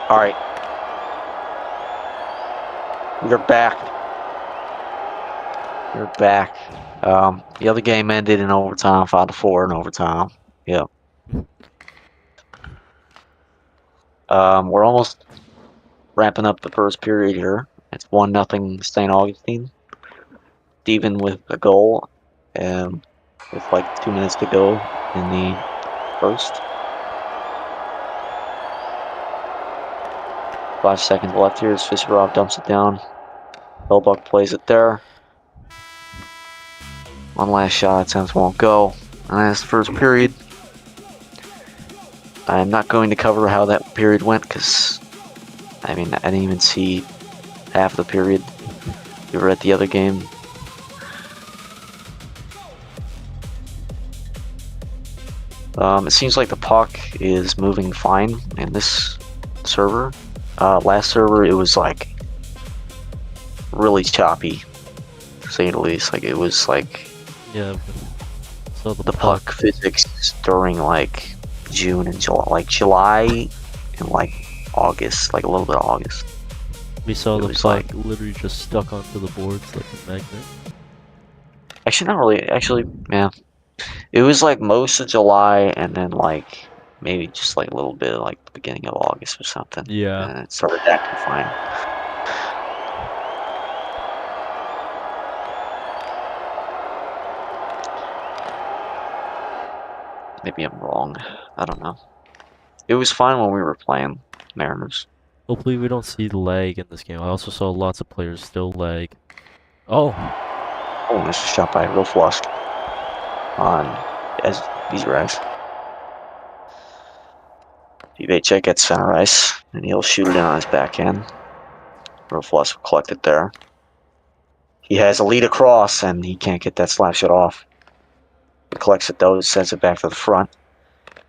All right. We're back. We're back. The other game ended in overtime, 5-4 in overtime. Yep. We're almost wrapping up the first period here. It's 1-0 St. Augustine. Steven with a goal, with like 2 minutes to go in the first. 5 seconds left here as Fischerov dumps it down. Hellbuck plays it there. One last shot, attempts won't go. And that's the first period. I'm not going to cover how that period went because, I mean, I didn't even see half the period. We were at the other game. It seems like the puck is moving fine in this server. Last server, it was like really choppy, to say the least. Like it was like So the puck physics during like June and July and like August, like a little bit of August. we saw the puck literally just stuck onto the boards like a magnet. Actually, not really. Actually, yeah. It was like most of July and then like maybe just like a little bit of like the beginning of August or something. Yeah. And it started acting fine. Maybe I'm wrong. I don't know. It was fine when we were playing Mariners. Hopefully we don't see lag in this game. I also saw lots of players still lag. Oh, Nice shot by Real Flush on as these rags. BMHL gets center ice, and he'll shoot it in on his backhand. Real Flush will collect it there. He has a lead across, and he can't get that slap shot off. He collects it though, sends it back to the front.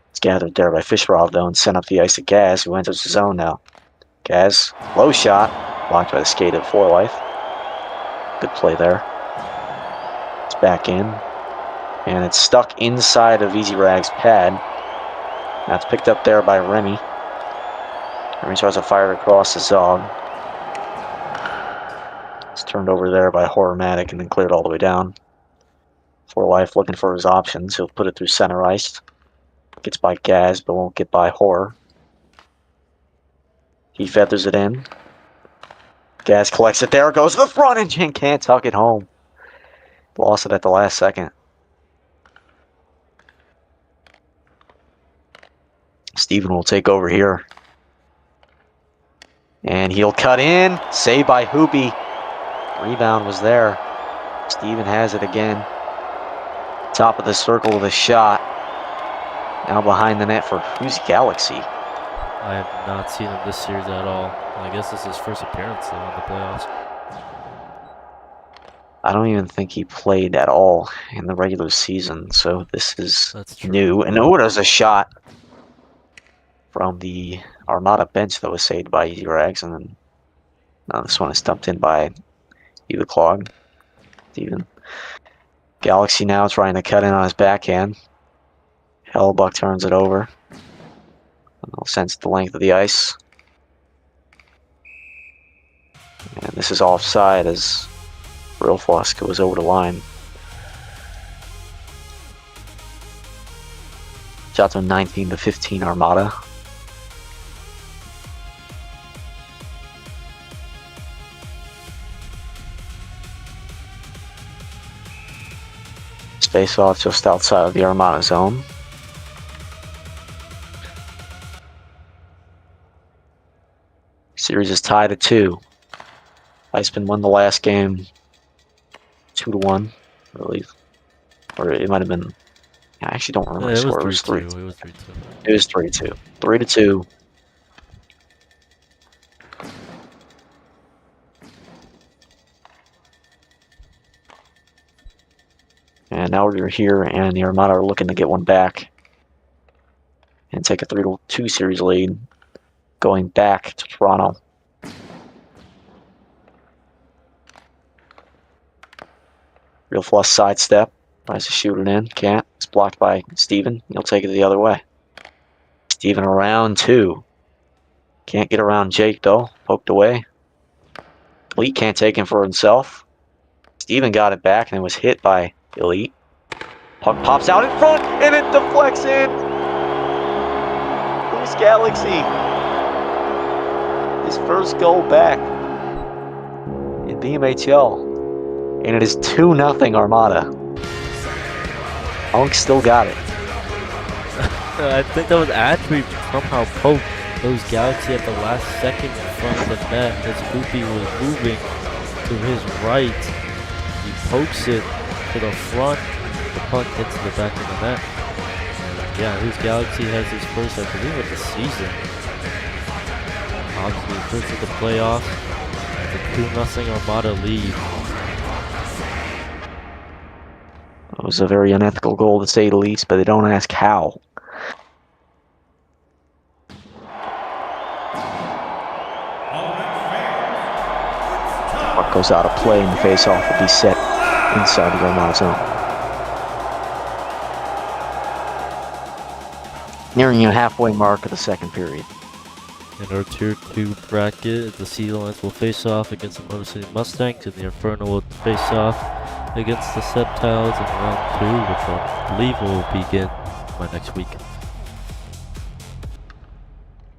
It's gathered there by Fischerov though, and sent up the ice to Gaz, who enters the zone now. Gaz, low shot, blocked by the skate of For Life. Good play there. It's back in, and it's stuck inside of Easy Rag's pad. Now it's picked up there by Remy. Remy tries to fire it across the zone. It's turned over there by Horrormatic and then cleared all the way down. For Life looking for his options. He'll put it through center ice. Gets by Gaz, but won't get by Horror. He feathers it in. Gaz collects it there, goes to the front, and Jin can't tuck it home. Lost it at the last second. Steven will take over here. And he'll cut in. Saved by Hoopy. Rebound was there. Steven has it again. Top of the circle with a shot. Now behind the net for who's Galaxy? I have not seen him this series at all. I guess this is his first appearance though in the playoffs. I don't even think he played at all in the regular season, so this is new. And oh, there's a shot from the Armada bench that was saved by Easy Rags, and then now this one is dumped in by Eva Clog. Steven. Galaxy now trying to cut in on his backhand. Hellbuck turns it over. I'll sense the length of the ice. And this is offside as Real Floss goes over the line. Shots on 19-15 Armada. Space off just outside of the Armada zone. Series is tied at 2. Icemen won the last game 2-1, I believe. Or it might have been. I actually don't remember the score. It was 3-2. It was 3-2. It was 3-2. 3-2. And now we're here, and the Armada are looking to get one back and take a 3-2 series lead, going back to Toronto. Real Flush sidestep, tries to shoot it in, can't. It's blocked by Steven. He'll take it the other way. Steven around 2. Can't get around Jake, though. Poked away. Elite can't take him for himself. Steven got it back and it was hit by Elite. Puck pops out in front and it deflects in. Who's Galaxy? His first goal back in BMHL. And it is 2-0 Armada. Unk still got it. I think that was actually somehow poked those Galaxy at the last second in front of the net as Hoopy was moving to his right. He pokes it to the front. The puck hits the back of the net. And yeah, his Galaxy has his first, I believe, of the season. Obviously, first of the playoffs. It's a 2-0 Armada lead. It was a very unethical goal to say the least, but they don't ask how. Puck goes out of play and the face-off will be set inside the Armada zone. Nearing the halfway mark of the second period. In our Tier 2 bracket, the Sea Lions will face off against the Motor City Mustangs, and the Inferno will face off against the Septiles in round 2, which I believe will begin by next week.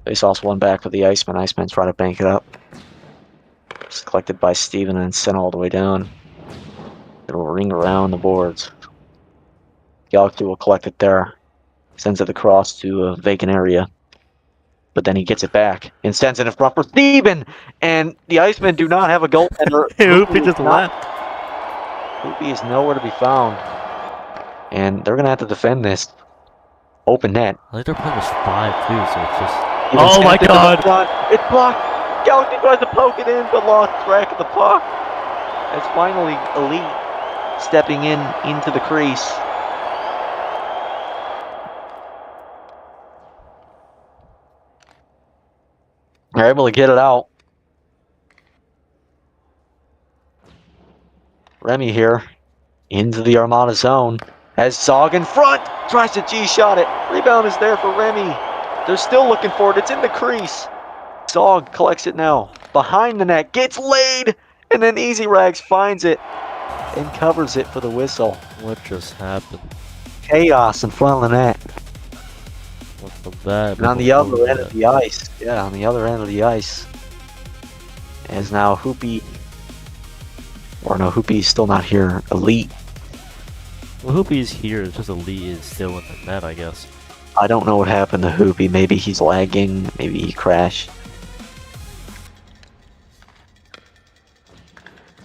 Face-off's one back for the Icemen. Icemen try to bank it up. It's collected by Steven and sent all the way down. It'll ring around the boards. Galaxy will collect it there. Sends it across to a vacant area. But then he gets it back and sends it in front for Steven! And the Icemen do not have a goaltender. Hoopy just left. Hoopy is nowhere to be found. And they're going to have to defend this. Open net. I think their plan was 5 too, so it's just... Even oh my god! It's blocked! Galaxy tries to poke it in, but lost track of the puck. It's finally Elite stepping into the crease. They're able to get it out. Remy here into the Armada zone. Has Zog in front. Tries to G-shot it. Rebound is there for Remy. They're still looking for it. It's in the crease. Zog collects it now. Behind the net. Gets laid. And then Easy Rags finds it. And covers it for the whistle. What just happened? Chaos in front of the net. What's the bad? And on the other end of the ice. Yeah, on the other end of the ice. Is now Hoopy. Or no, Hoopy's still not here. Elite. Well, Hoopy's here. It's just Elite is still in the net, I guess. I don't know what happened to Hoopy. Maybe he's lagging. Maybe he crashed.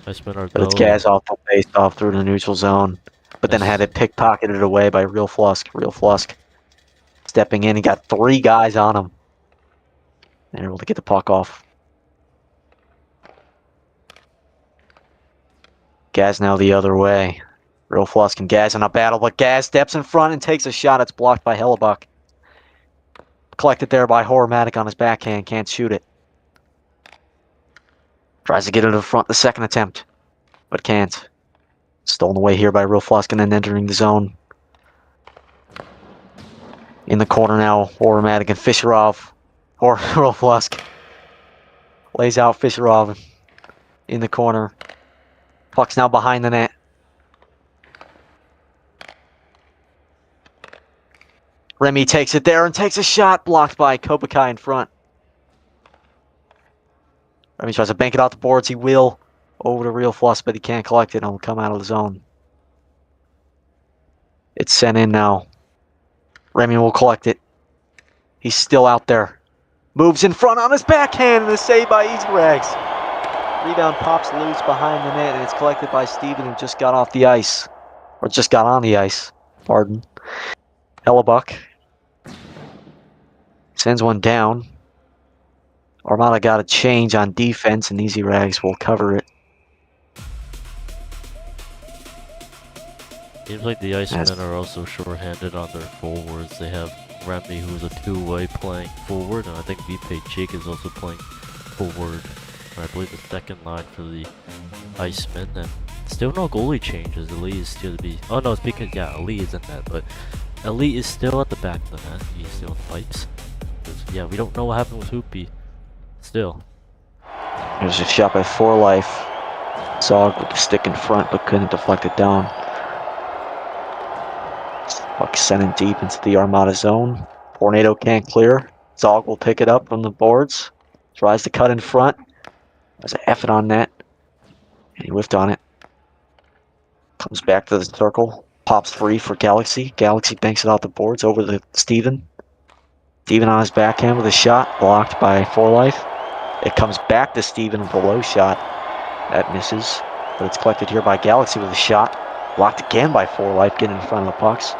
Icemen are But it's Gazoff faced off through the neutral zone. But then had it pickpocketed away by Real Flusk. Real Flusk stepping in. He got 3 guys on him. They're able to get the puck off. Gaz now the other way. Real Flusk and Gaz in a battle, but Gaz steps in front and takes a shot. It's blocked by Hellebuck. Collected there by Hormatic on his backhand. Can't shoot it. Tries to get it to the front the second attempt, but can't. Stolen away here by Real Flusk and then entering the zone. In the corner now, Hormatic and Fisherov. Or Real Flusk lays out Fisherov in the corner. Puck's now behind the net. Remy takes it there and takes a shot, blocked by Kopikai in front. Remy tries to bank it out the boards. He will over to Real Flusk, but he can't collect it and will come out of the zone. It's sent in now. Remy will collect it. He's still out there. Moves in front on his backhand and a save by Easy Rags. Rebound pops loose behind the net and it's collected by Steven, who just got off the ice. Or just got on the ice. Pardon. Hellebuck sends one down. Armada got a change on defense and Easy Rags will cover it. Seems like the Icemen are also short-handed on their forwards. They have Remy, who's a two-way playing forward, and I think BMHL is also playing forward. I believe the second line for the Icemen, and still no goalie changes. Elite is still to be. Oh no, it's because Elite is in that, but Elite is still at the back of the net. He's still in the pipes. Yeah, we don't know what happened with Hoopy. Still. There's a shot by 4 Life. Zog with the stick in front, but couldn't deflect it down. Puck sent in deep into the Armada zone. Tornado can't clear. Zog will pick it up from the boards. Tries to cut in front. There's an effort on net. And he whiffed on it. Comes back to the circle. Pops free for Galaxy. Galaxy banks it off the boards over to Steven. Steven on his backhand with a shot. Blocked by 4 Life. It comes back to Steven with a low shot. That misses. But it's collected here by Galaxy with a shot. Blocked again by 4 Life, getting in front of the pucks.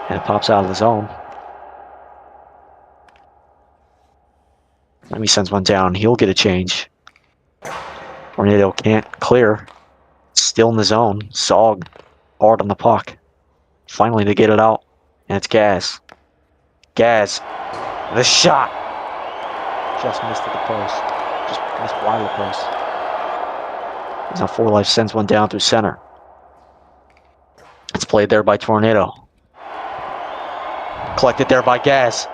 And it pops out of the zone. Remy sends one down. He'll get a change. Tornado can't clear. Still in the zone. Zog hard on the puck. Finally they get it out. And it's Gaz. Gaz. The shot. Just missed at the post. Just missed wide of the post. Now 4 Life sends one down through center. It's played there by Tornado. Collected there by Gaz.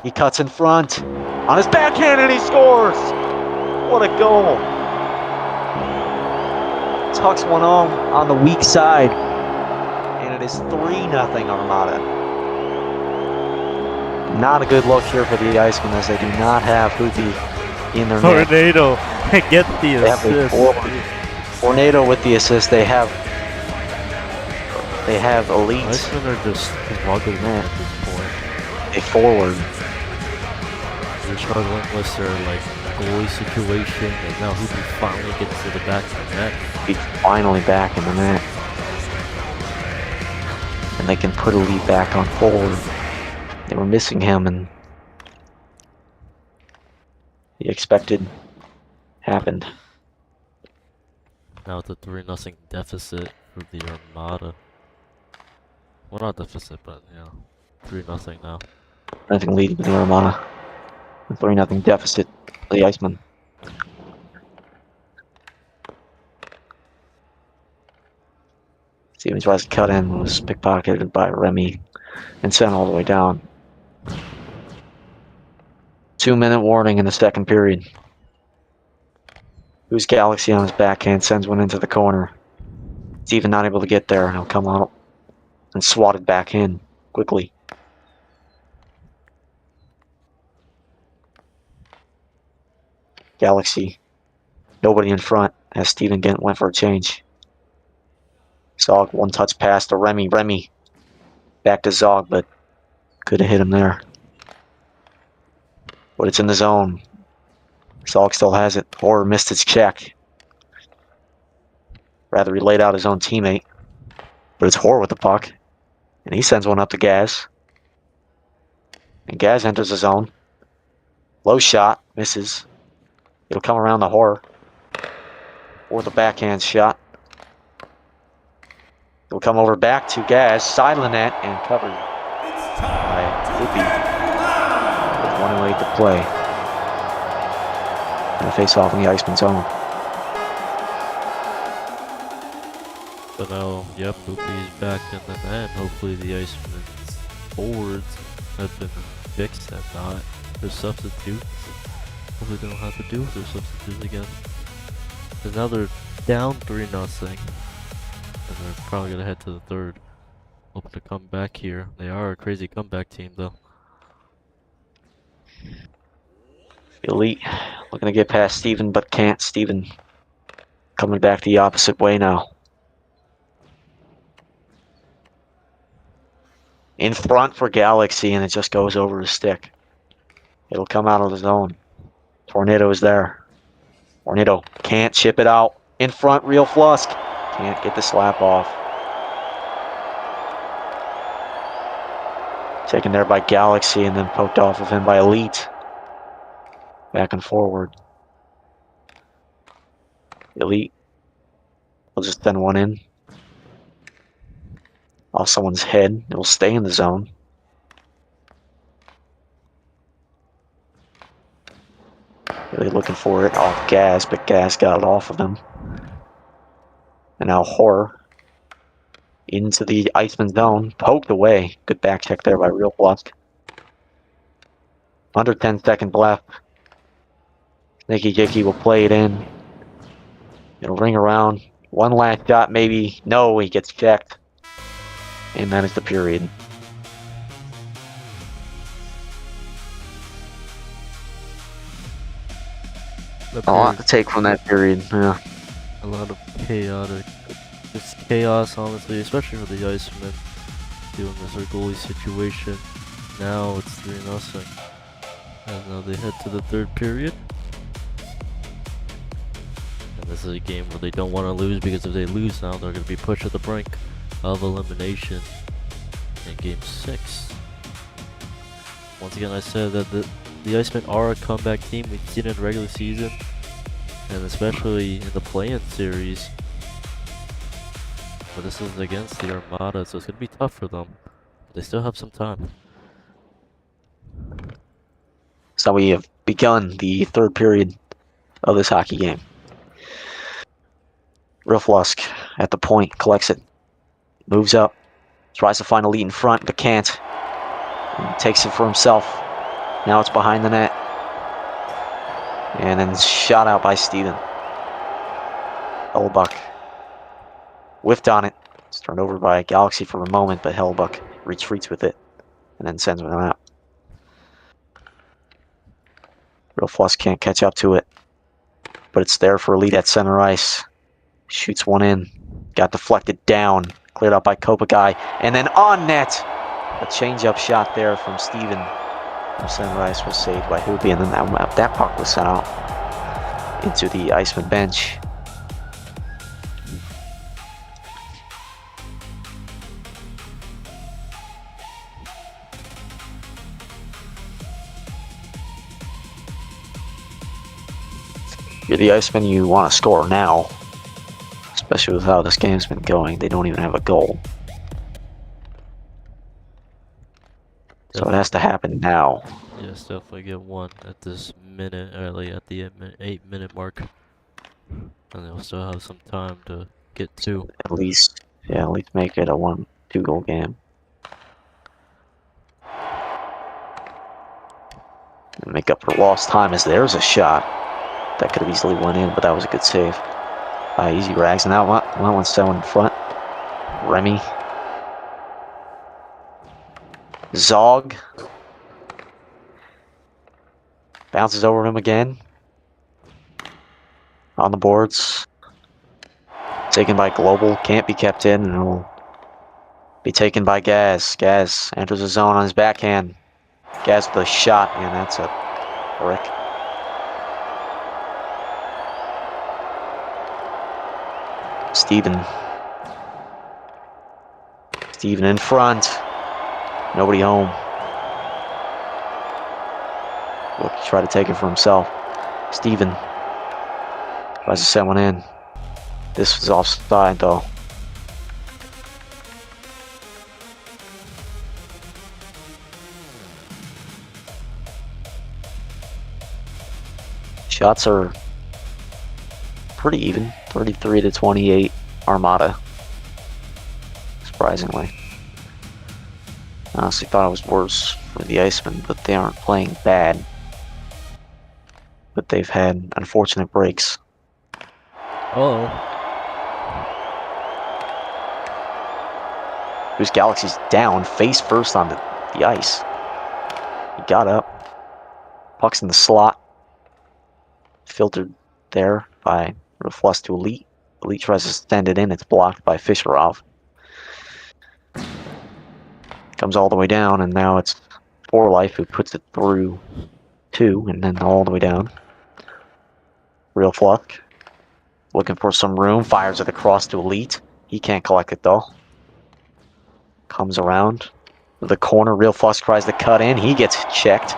He cuts in front. On his backhand and he scores! What a goal! Tucks one on the weak side. And it is 3-0 Armada. Not a good look here for the Icemen as they do not have Hoopy in their net. Tornado get the assist. Tornado with the assist. They have elite. Icemen are just struggling at this point. A forward. They're struggling with their like goalie situation, and now Hoopy finally gets to the back of the net. He's finally back in the net. And they can put a lead back on forward. They were missing him, and the expected happened. Now it's a 3-0 deficit for the Armada. Well, not deficit, but yeah, 3-0 now. Nothing lead for the Armada. A 3-0 deficit for the Icemen. Stevens tries to cut in, was pickpocketed by Remy and sent all the way down. 2-minute warning in the second period. Who's Galaxy on his backhand, sends one into the corner. Steven not able to get there, and he'll come out and swatted back in quickly. Galaxy, nobody in front as Steven Gent went for a change. Zog, one touch pass to Remy. Remy back to Zog, but could have hit him there. But it's in the zone. Zog still has it. Horror missed his check. Rather, he laid out his own teammate. But it's Horror with the puck. And he sends one up to Gaz. And Gaz enters the zone. Low shot. Misses. It'll come around the Horror. Or the backhand shot. It'll come over back to Gaz. Side of the net and covered by Hoopy. With 1:08 to play. And a face-off in the Iceman zone. But now, yep, Hoopy is back in the net. Hopefully the Icemen's forwards have been fixed and not their substitutes. Hopefully they don't have to do with their substitutes again. And now they're down 3-0. And they're probably going to head to the third. Hoping to come back here. They are a crazy comeback team though. Elite looking to get past Steven, but can't. Steven coming back the opposite way now. In front for Galaxy, and it just goes over his stick. It'll come out of the zone. Tornado is there. Tornado can't chip it out. In front, Real Flusk. Can't get the slap off. Taken there by Galaxy and then poked off of him by Elite. Back and forward. Elite will just send one in. Off someone's head. It will stay in the zone. Really looking for it off Gaz, but Gaz got it off of him. And now Horror into the Iceman zone. Poked away. Good back check there by Real Flusk. Under 10 seconds left. Sneaky Jakey will play it in. It'll ring around. One last shot, maybe. No, he gets checked. And that is the period. A lot to take from that period. Yeah. A lot of chaotic. Just chaos, honestly, especially for the Icemen dealing with their goalie situation. Now it's 3-0. And now they head to the third period. And this is a game where they don't want to lose, because if they lose now, they're going to be pushed to the brink of elimination in Game 6. Once again, I said that the Icemen are a comeback team. We've seen it in the regular season, and especially in the play-in series. But this is against the Armada, so it's going to be tough for them. But they still have some time. So we have begun the third period of this hockey game. Riflusk at the point, collects it, moves up, tries to find a lead in front, but can't. And takes it for himself. Now it's behind the net. And then shot out by Steven. Hellebuck whiffed on it. It's turned over by Galaxy for a moment, but Hellebuck retreats with it and then sends one out. Riflusk can't catch up to it, but it's there for a lead at center ice. Shoots one in, got deflected down, cleared out by Kopagai, and then on net! A change-up shot there from Steven from center ice was saved by Hoopy, and then that puck was sent out into the Iceman bench. You're the Iceman, you want to score now. Especially with how this game's been going. They don't even have a goal. So it has to happen now. Yes, definitely get one at this minute, early at the 8-minute mark. And they'll still have some time to get two. At least make it a 1-2 goal game. And make up for lost time, as there's a shot. That could have easily went in, but that was a good save. Easy Rags, and that one's still in front. Remy. Zog. Bounces over him again. On the boards. Taken by Global, can't be kept in, and will be taken by Gaz. Gaz enters the zone on his backhand. Gaz with a shot, and that's a brick. Steven in front. Nobody home. Look, he tried to take it for himself. Steven tries to send one in. This was offside, though. Shots are pretty even. 33-28 Armada. Surprisingly. I honestly thought it was worse for the Icemen, but they aren't playing bad. But they've had unfortunate breaks. Oh. Whose Galaxy's down, face first on the ice. He got up. Puck's in the slot. Filtered there by Riflusk to Elite. Elite tries to send it in. It's blocked by Fischerov. Comes all the way down, and now it's For Life who puts it through two, and then all the way down. Riflusk looking for some room. Fires it across to Elite. He can't collect it, though. Comes around the corner. Riflusk tries to cut in. He gets checked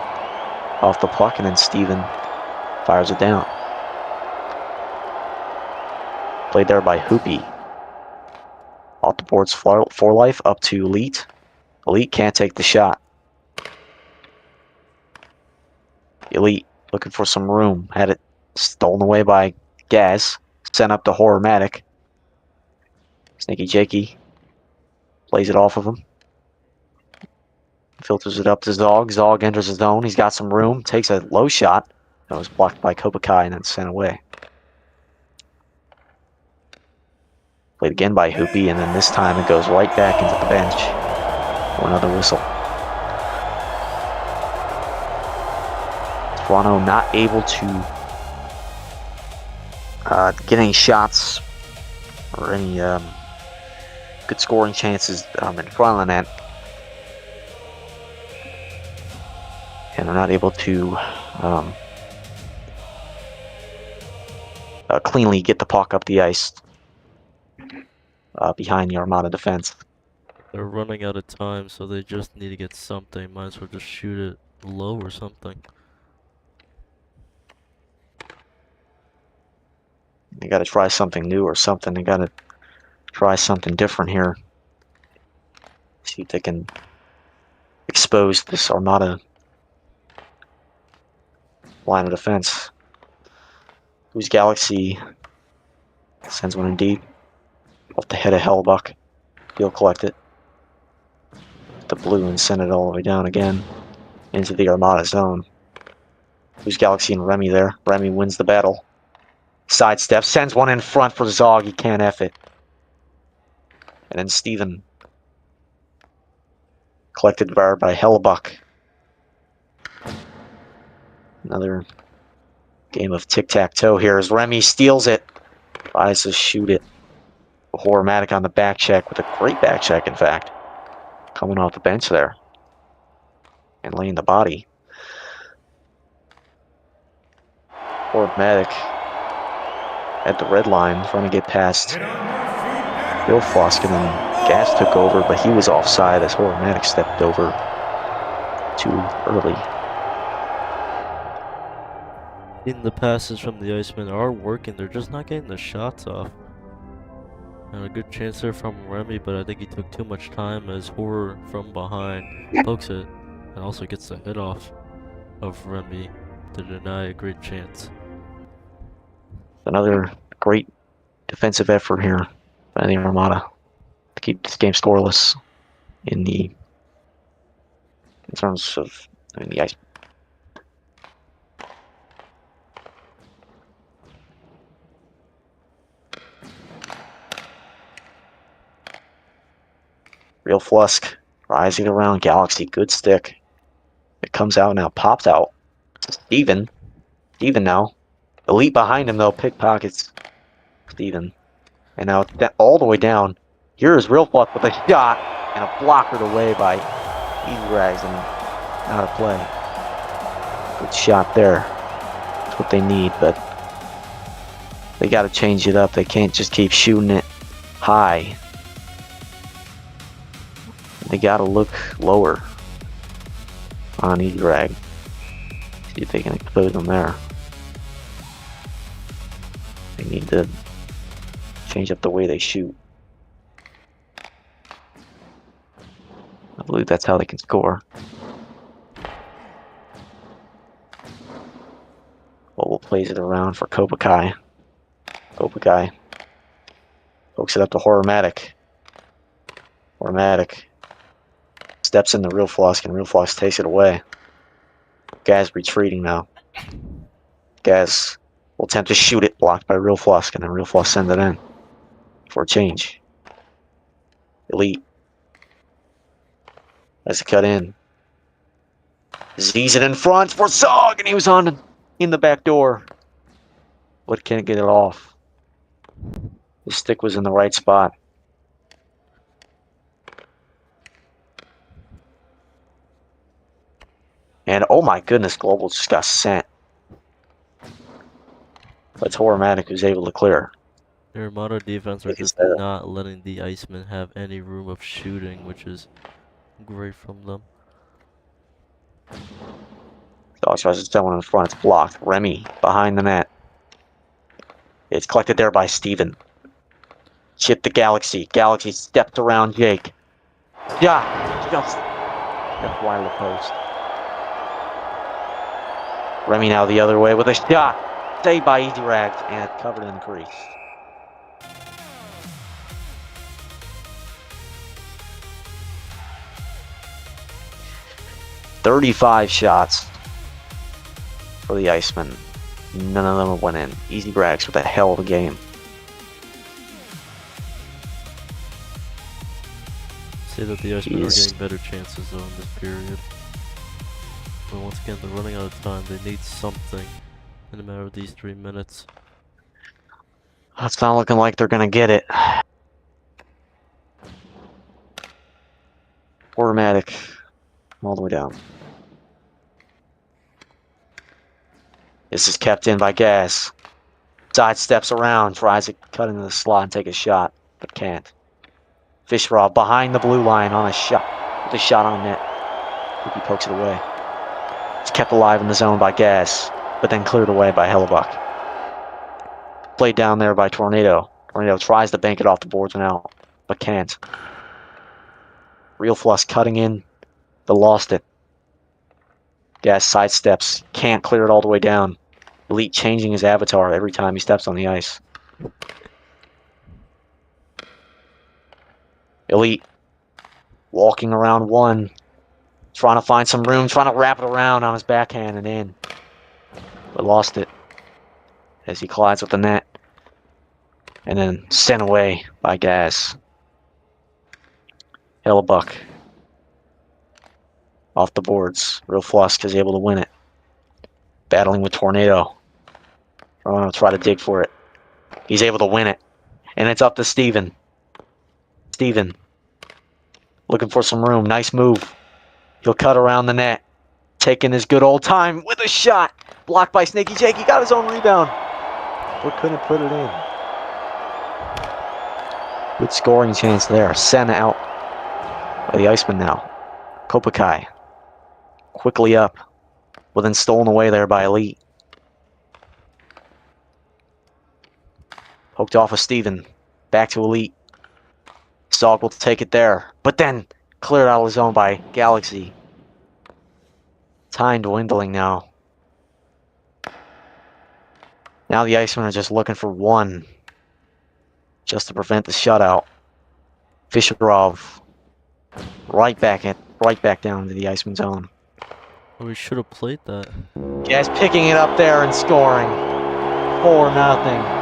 off the puck, and then Steven fires it down. Played there by Hoopy. Off the boards For Life up to Elite. Elite can't take the shot. Elite looking for some room. Had it stolen away by Gaz. Sent up to Horrormatic. Sneaky Jakey plays it off of him. Filters it up to Zog. Zog enters his zone. He's got some room. Takes a low shot. That was blocked by Kopikai and then sent away. Played again by Hoopy, and then this time it goes right back into the bench for another whistle. Toronto not able to get any shots or any good scoring chances in front of the net. And they're not able to cleanly get the puck up the ice behind the Armada defense. They're running out of time, so they just need to get something. Might as well just shoot it low or something. They got to try something new or something. They got to try something different here. See if they can expose this Armada line of defense. Who's Galaxy sends one in deep off the head of Hellbuck. He'll collect it. The blue and send it all the way down again into the Armada zone. Who's Galaxy and Remy there? Remy wins the battle. Sidestep, sends one in front for Zog. He can't F it. And then Steven. Collected by Hellbuck. Another game of tic-tac-toe here as Remy steals it. Tries to shoot it. Hormatic on the back check with a great back check, in fact. Coming off the bench there. And laying the body. Hormatic at the red line, trying to get past Bill Fosk, and then Gas took over, but he was offside as Hormatic stepped over too early. In the passes from the Icemen are working, they're just not getting the shots off. And a good chance there from Remy, but I think he took too much time as Horror from behind pokes it and also gets the hit off of Remy to deny a great chance. Another great defensive effort here by the Armada to keep this game scoreless in terms of the ice. Real Flusk rising around Galaxy, good stick. It comes out now, popped out. Steven now. Elite behind him though, pickpockets Steven. And now all the way down. Here is Real Flusk with a shot and a blockered away by Easy Rags and out of play. Good shot there. That's what they need, but they got to change it up. They can't just keep shooting it high. They got to look lower on Easy Rag. See if they can expose them there. They need to change up the way they shoot. I believe that's how they can score. Vogel plays it around for Kopikai. Kopikai pokes it up to Hormatic. Hormatic steps in the Real Flusk, and Real Flusk takes it away. Gaz retreating now. Gaz will attempt to shoot it, blocked by Real Flusk, and then Real Flusk sends it in for a change. Elite has to cut in. Z's it in front for Zog, and he was in the back door. But can't get it off. The stick was in the right spot. And oh my goodness, Global just got sent. But it's Hormatic who's able to clear. The Armada defense are just not letting the Icemen have any room of shooting, which is great from them. Dog tries to send one in front. It's blocked. Remy behind the net. It's collected there by Steven. Chip the Galaxy. Galaxy stepped around Jake. Yeah, just stepped wide of the post. Remy now the other way with a shot. Saved by Easy Rags and covered in the crease. "35 shots for the Icemen. None of them went in. Easy Rags with a hell of a game. Say that the Icemen are getting better chances though in this period. But once again, they're running out of time. They need something in a matter of these 3 minutes. It's not looking like they're gonna get it. Automatic. All the way down. This is kept in by Gas. Side steps around, tries to cut into the slot and take a shot, but can't. Fisherov behind the blue line on a shot. With a shot on net. He pokes it away. It's kept alive in the zone by Gas, but then cleared away by Hellebuck. Played down there by Tornado. Tornado tries to bank it off the boards and out, but can't. Real Fluss cutting in, but lost it. Gas sidesteps, can't clear it all the way down. Elite changing his avatar every time he steps on the ice. Elite walking around one, trying to find some room, trying to wrap it around on his backhand and in, but lost it as he collides with the net and then sent away by Gas. Hellebuck off the boards. Real Flusk is able to win it. Battling with Tornado. I'm going to try to dig for it. He's able to win it. And it's up to Steven. Steven looking for some room. Nice move. He'll cut around the net. Taking his good old time with a shot. Blocked by Snaky Jake. He got his own rebound. But couldn't put it in. Good scoring chance there. Sent out by the Iceman now. Kopikai. Quickly up. Well, then stolen away there by Elite. Poked off of Steven. Back to Elite. Zog will take it there. But then cleared out of his zone by Galaxy. Time dwindling now. Now the Icemen are just looking for one. Just to prevent the shutout. Fisherov. Right back down to the Iceman zone. Oh, we should have played that. Gas picking it up there and scoring. 4-0.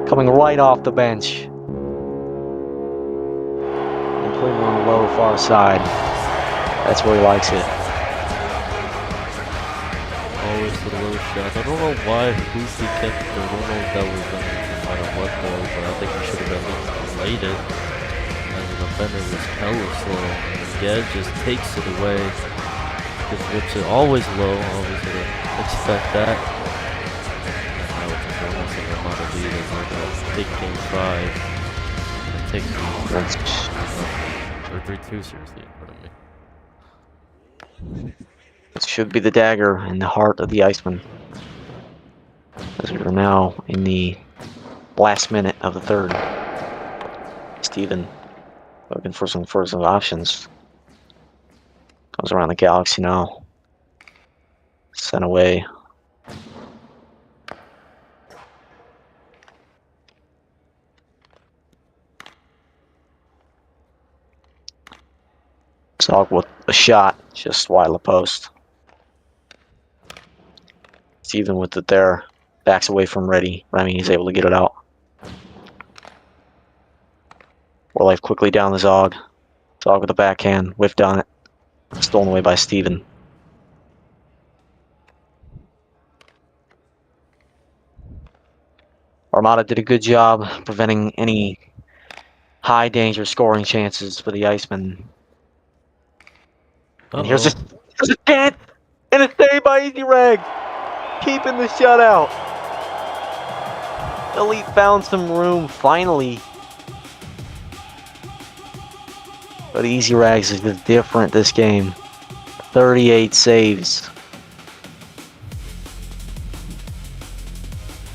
Coming right off the bench. And putting it on the low far side. That's where he likes it. Always the low shot. I don't know why Hoofy kept it. I don't know if that was going to matter what though, but I think we should have at least played it. As the defender was hella slow. And Gaz just takes it away. Just rips it always low. Always gonna expect that. And now it's a bonus of Armada lead as like a big game 5. And it takes or 3-2 seriously in front of me. This should be the dagger in the heart of the Iceman. As we are now in the last minute of the third. Steven looking for some further options. Comes around the Galaxy now. Sent away. Zog with a shot just wide of the post. Steven with it there. Backs away from Reddy. Remy is able to get it out. Warlife quickly down the Zog. Zog with the backhand. Whiffed on it. Stolen away by Steven. Armada did a good job preventing any high danger scoring chances for the Icemen. And here's a chance! And it's saved by Easy Rag! Keeping the shutout! Elite found some room, finally. But Easy Rags is just different this game. 38 saves.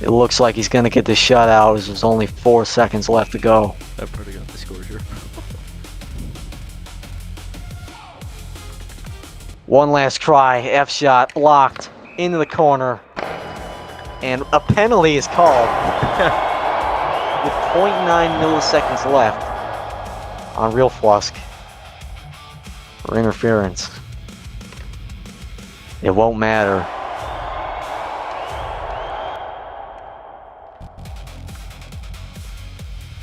It looks like he's going to get the shutout as there's only 4 seconds left to go. I probably got the score here. One last try, F shot, blocked, into the corner, and a penalty is called with 0.9 milliseconds left on Real Flusk for interference. It won't matter.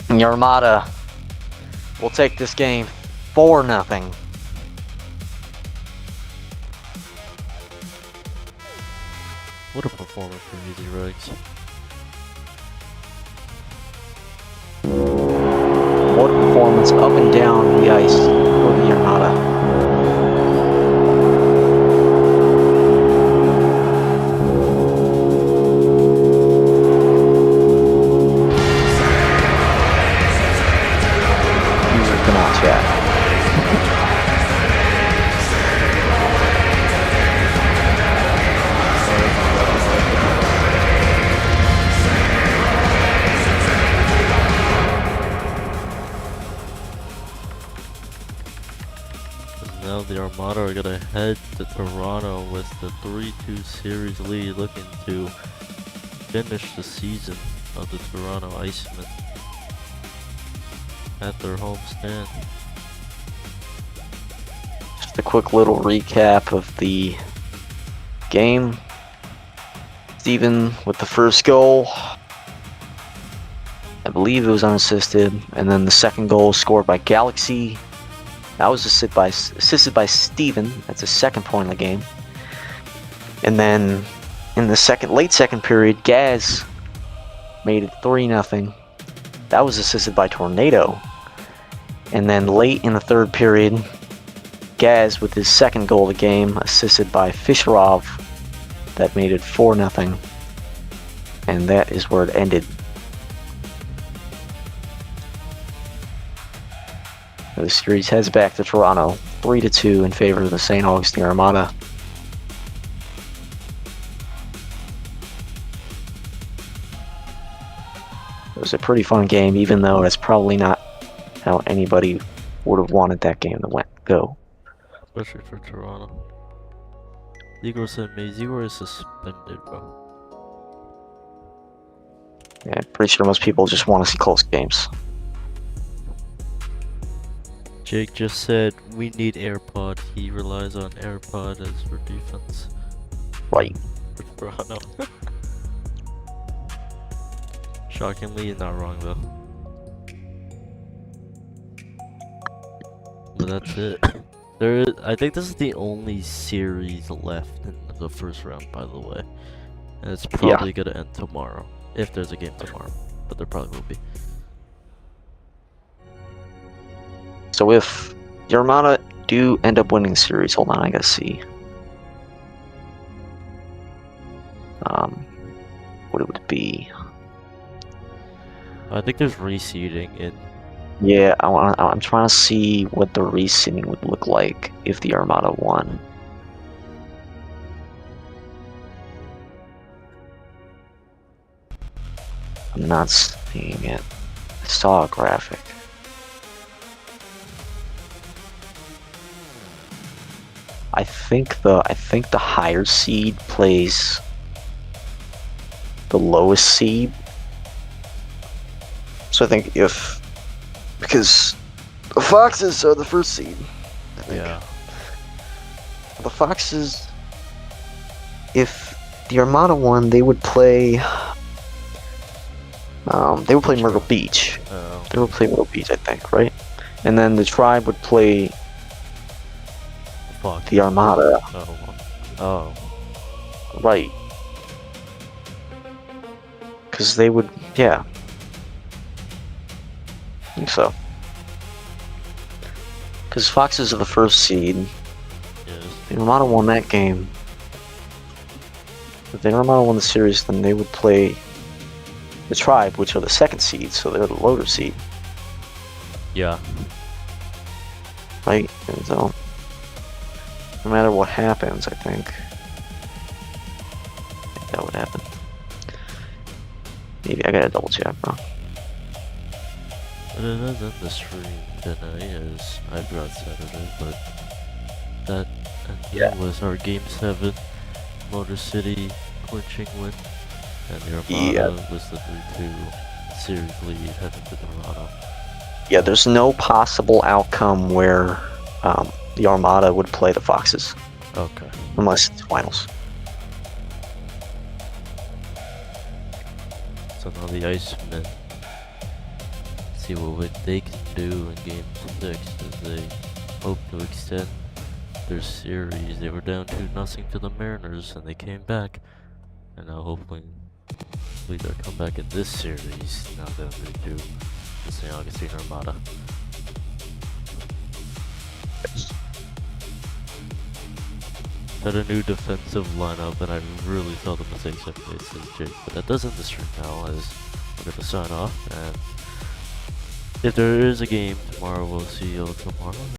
The Armada will take this game 4-0. What a performance from Easy Rugs. What a performance up and down the ice for the Armada. Come on, chat. Now the Armada are gonna head to Toronto with the 3-2 series lead, looking to finish the season of the Toronto Icemen at their home stand. Just a quick little recap of the game. Steven with the first goal. I believe it was unassisted, and then the second goal scored by Galaxy. That was assisted by Steven. That's his second point of the game. And then in the late second period, Gaz made it 3-0. That was assisted by Tornado. And then late in the third period, Gaz with his second goal of the game, assisted by Fisherov. That made it 4-0. And that is where it ended. The series heads back to Toronto, 3-2 in favor of the St. Augustine Armada. It was a pretty fun game, even though that's probably not how anybody would have wanted that game to go. Especially for Toronto. Igor said Igor is suspended, bro. Yeah, I'm pretty sure most people just want to see close games. Jake just said we need AirPod. He relies on AirPod as for defense. Right. For Toronto. Shockingly, he's not wrong though. But that's it. I think this is the only series left in the first round, by the way. And it's probably gonna end tomorrow. If there's a game tomorrow. But there probably will be. So if the Armada do end up winning the series, hold on, I gotta see. What would it be? I think there's reseeding in. Yeah, I'm trying to see what the reseeding would look like if the Armada won. I'm not seeing it. I saw a graphic. I think the higher seed plays the lowest seed. So I think because the Foxes are the first seed, I think. Yeah. The Foxes, if the Armada won, they would play Myrtle Beach. Oh. They would play Myrtle Beach, I think, right? And then the Tribe would play the Armada. Oh. Right. Because they would, yeah. I think so. Because Foxes are the first seed. Yes. The Armada won that game. If the Armada won the series, then they would play the Tribe, which are the second seed, so they're the lower seed. Yeah. Right? And so, no matter what happens, I think that would happen. Maybe I gotta double check, bro. But it is in the stream tonight, as I forgot Saturday, but that was our Game 7 Motor City clinching win, and the Armada was the 3-2 series lead heading to Toronto. Yeah, there's no possible outcome where the Armada would play the Foxes. Okay. unless it's finals. So now the Icemen see what they can do in Game 6 as they hope to extend their series. They were down 2-0 to the Mariners and they came back. And now hopefully they'll come back in this series. Now they'll do the St. Augustine Armada. Had a new defensive lineup, and I really saw the mistakes I made, says Jake. But that does end the stream now, as we're going to sign off. And if there is a game tomorrow, we'll see you tomorrow.